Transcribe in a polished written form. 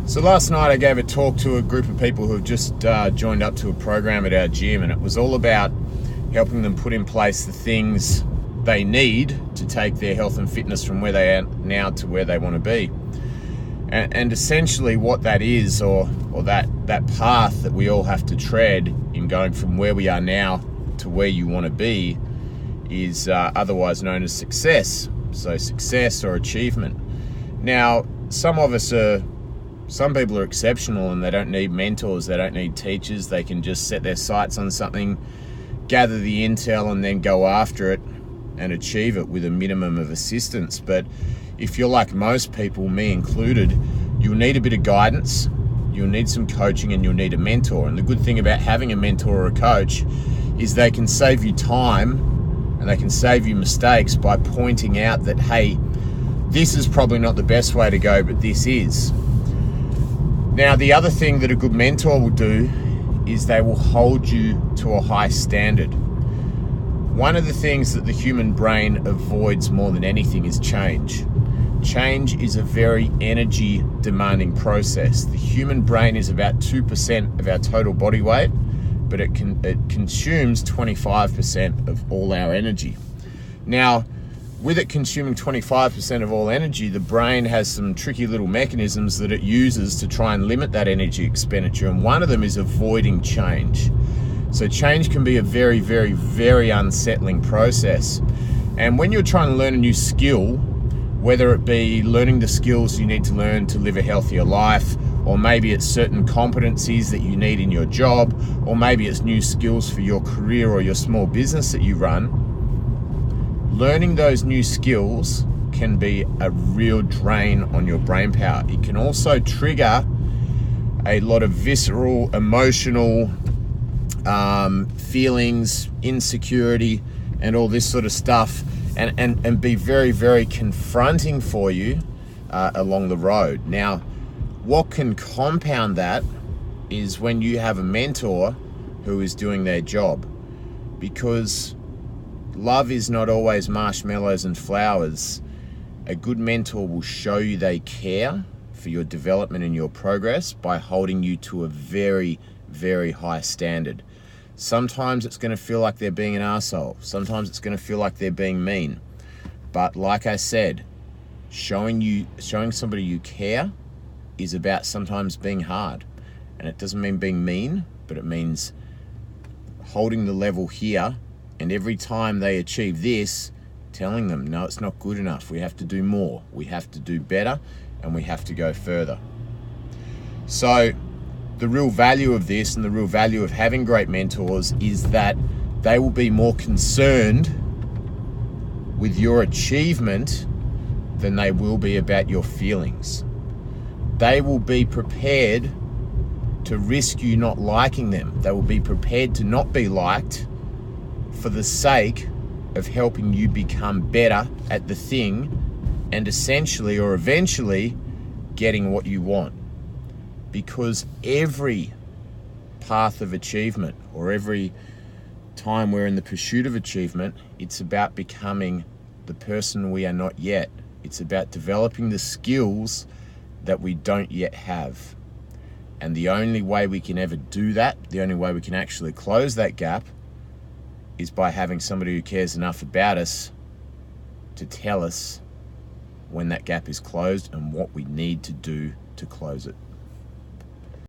So last night I gave a talk to a group of people who have just joined up to a program at our gym, and it was all about helping them put in place the things they need to take their health and fitness from where they are now to where they want to be. And essentially what that is, or that path that we all have to tread in going from where we are now to where you want to be, is otherwise known as success. So success or achievement. Now, some people are exceptional and they don't need mentors, they don't need teachers. They can just set their sights on something, gather the intel, and then go after it and achieve it with a minimum of assistance. But if you're like most people, me included, you'll need a bit of guidance, you'll need some coaching, and you'll need a mentor. And the good thing about having a mentor or a coach is they can save you time and they can save you mistakes by pointing out that, hey, this is probably not the best way to go, but this is. Now, the other thing that a good mentor will do is they will hold you to a high standard. One of the things that the human brain avoids more than anything is change. Change is a very energy demanding process. The human brain is about 2% of our total body weight, but it consumes 25% of all our energy. Now, with it consuming 25% of all energy, the brain has some tricky little mechanisms that it uses to try and limit that energy expenditure, and one of them is avoiding change. So change can be a very, very, very unsettling process. And when you're trying to learn a new skill, whether it be learning the skills you need to learn to live a healthier life, or maybe it's certain competencies that you need in your job, or maybe it's new skills for your career or your small business that you run, learning those new skills can be a real drain on your brain power. It can also trigger a lot of visceral, emotional feelings, insecurity, and all this sort of stuff, and be very, very confronting for you along the road. Now, what can compound that is when you have a mentor who is doing their job, because love is not always marshmallows and flowers. A good mentor will show you they care for your development and your progress by holding you to a very, very high standard. Sometimes it's going to feel like they're being an arsehole. Sometimes it's going to feel like they're being mean. But like I said, showing somebody you care is about sometimes being hard. And it doesn't mean being mean, but it means holding the level here, and every time they achieve this, telling them, no, it's not good enough. We have to do more. We have to do better, and we have to go further. So the real value of this, and the real value of having great mentors, is that they will be more concerned with your achievement than they will be about your feelings. They will be prepared to risk you not liking them. They will be prepared to not be liked for the sake of helping you become better at the thing, and essentially or eventually getting what you want. Because every path of achievement, or every time we're in the pursuit of achievement, it's about becoming the person we are not yet. It's about developing the skills that we don't yet have. And the only way we can ever do that, the only way we can actually close that gap, is by having somebody who cares enough about us to tell us when that gap is closed and what we need to do to close it.